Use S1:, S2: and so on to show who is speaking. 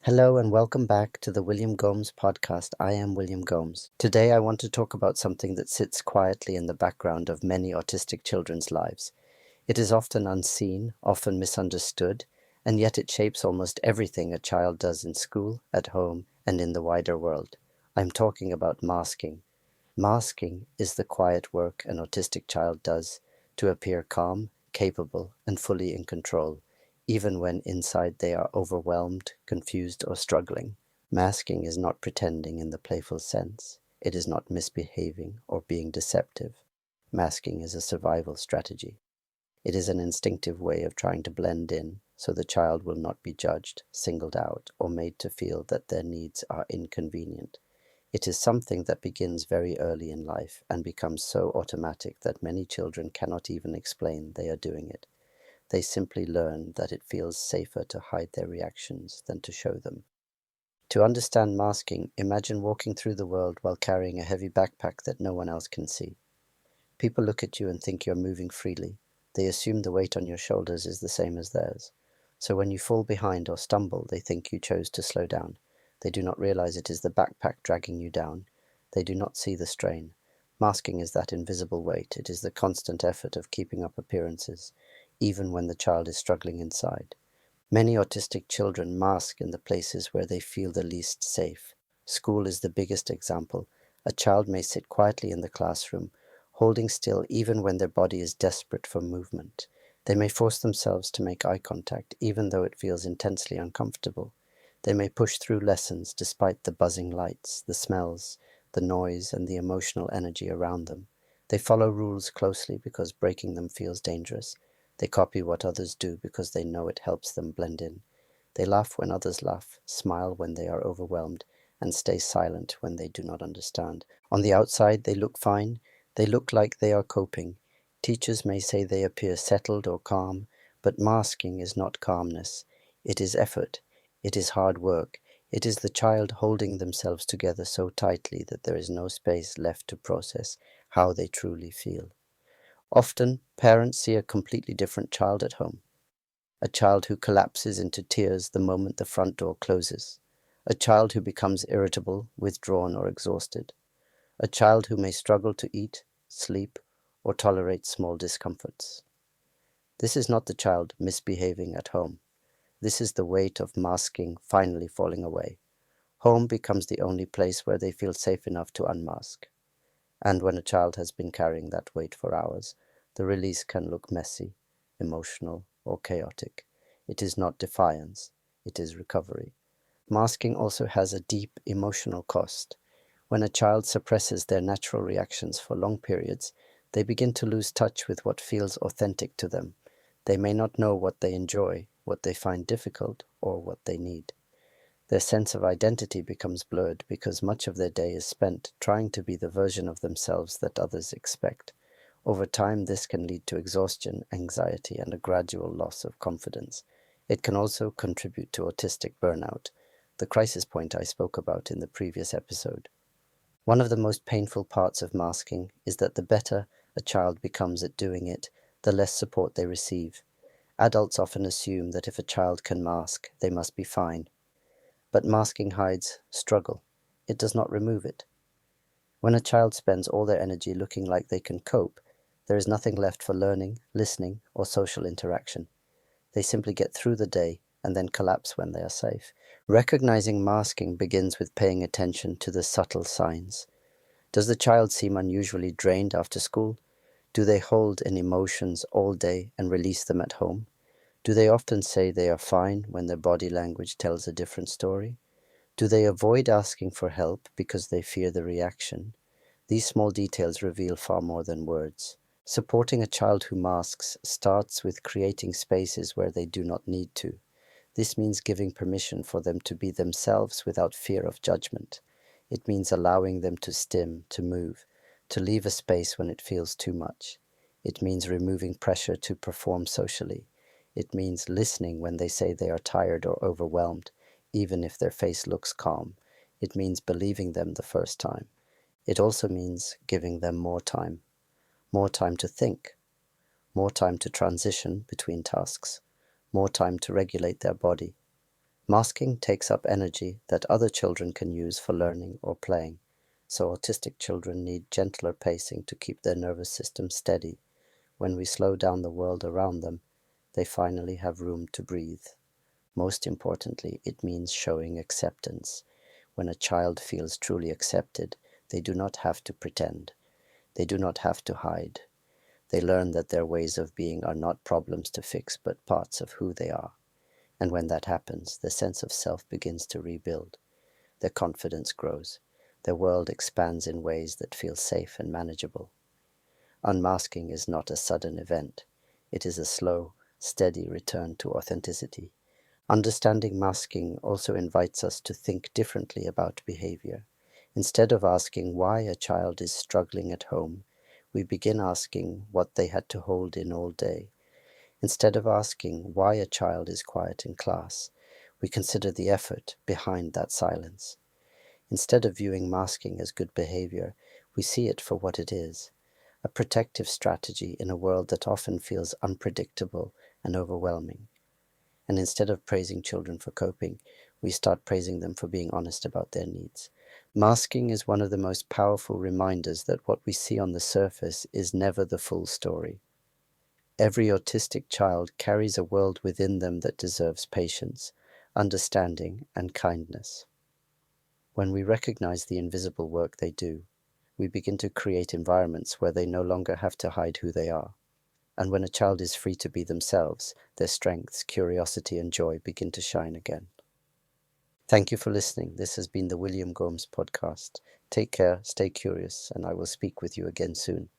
S1: Hello and welcome back to the William Gomes Podcast. I am William Gomes. Today I want to talk about something that sits quietly in the background of many autistic children's lives. It is often unseen, often misunderstood, and yet it shapes almost everything a child does in school, at home, and in the wider world. I'm talking about masking. Masking is the quiet work an autistic child does to appear calm, capable, and fully in control, even when inside they are overwhelmed, confused, or struggling. Masking is not pretending in the playful sense. It is not misbehaving or being deceptive. Masking is a survival strategy. It is an instinctive way of trying to blend in so the child will not be judged, singled out, or made to feel that their needs are inconvenient. It is something that begins very early in life and becomes so automatic that many children cannot even explain they are doing it. They simply learn that it feels safer to hide their reactions than to show them. To understand masking, imagine walking through the world while carrying a heavy backpack that no one else can see. People look at you and think you're moving freely. They assume the weight on your shoulders is the same as theirs. So when you fall behind or stumble, they think you chose to slow down. They do not realize it is the backpack dragging you down. They do not see the strain. Masking is that invisible weight. It is the constant effort of keeping up appearances, even when the child is struggling inside. Many autistic children mask in the places where they feel the least safe. School is the biggest example. A child may sit quietly in the classroom, holding still even when their body is desperate for movement. They may force themselves to make eye contact even though it feels intensely uncomfortable. They may push through lessons despite the buzzing lights, the smells, the noise, and the emotional energy around them. They follow rules closely because breaking them feels dangerous. They copy what others do because they know it helps them blend in. They laugh when others laugh, smile when they are overwhelmed, and stay silent when they do not understand. On the outside, they look fine. They look like they are coping. Teachers may say they appear settled or calm, but masking is not calmness. It is effort. It is hard work. It is the child holding themselves together so tightly that there is no space left to process how they truly feel. Often, parents see a completely different child at home. A child who collapses into tears the moment the front door closes. A child who becomes irritable, withdrawn, or exhausted. A child who may struggle to eat, sleep, or tolerate small discomforts. This is not the child misbehaving at home. This is the weight of masking finally falling away. Home becomes the only place where they feel safe enough to unmask. And when a child has been carrying that weight for hours, the release can look messy, emotional, or chaotic. It is not defiance, it is recovery. Masking also has a deep emotional cost. When a child suppresses their natural reactions for long periods, they begin to lose touch with what feels authentic to them. They may not know what they enjoy, what they find difficult, or what they need. Their sense of identity becomes blurred because much of their day is spent trying to be the version of themselves that others expect. Over time, this can lead to exhaustion, anxiety, and a gradual loss of confidence. It can also contribute to autistic burnout, the crisis point I spoke about in the previous episode. One of the most painful parts of masking is that the better a child becomes at doing it, the less support they receive. Adults often assume that if a child can mask, they must be fine. But masking hides struggle. It does not remove it. When a child spends all their energy looking like they can cope, there is nothing left for learning, listening, or social interaction. They simply get through the day and then collapse when they are safe. Recognizing masking begins with paying attention to the subtle signs. Does the child seem unusually drained after school? Do they hold in emotions all day and release them at home? Do they often say they are fine when their body language tells a different story? Do they avoid asking for help because they fear the reaction? These small details reveal far more than words. Supporting a child who masks starts with creating spaces where they do not need to. This means giving permission for them to be themselves without fear of judgment. It means allowing them to stim, to move, to leave a space when it feels too much. It means removing pressure to perform socially. It means listening when they say they are tired or overwhelmed, even if their face looks calm. It means believing them the first time. It also means giving them more time to think, more time to transition between tasks, more time to regulate their body. Masking takes up energy that other children can use for learning or playing, so autistic children need gentler pacing to keep their nervous system steady. When we slow down the world around them, they finally have room to breathe. Most importantly, it means showing acceptance. When a child feels truly accepted, they do not have to pretend. They do not have to hide. They learn that their ways of being are not problems to fix, but parts of who they are. And when that happens, their sense of self begins to rebuild. Their confidence grows. Their world expands in ways that feel safe and manageable. Unmasking is not a sudden event. It is a slow, steady return to authenticity. Understanding masking also invites us to think differently about behavior. Instead of asking why a child is struggling at home, we begin asking what they had to hold in all day. Instead of asking why a child is quiet in class, we consider the effort behind that silence. Instead of viewing masking as good behavior, we see it for what it is, a protective strategy in a world that often feels unpredictable and overwhelming. And instead of praising children for coping, we start praising them for being honest about their needs. Masking is one of the most powerful reminders that what we see on the surface is never the full story. Every autistic child carries a world within them that deserves patience, understanding, and kindness. When we recognize the invisible work they do, we begin to create environments where they no longer have to hide who they are. And when a child is free to be themselves, their strengths, curiosity, and joy begin to shine again. Thank you for listening. This has been the William Gomes Podcast. Take care, stay curious, and I will speak with you again soon.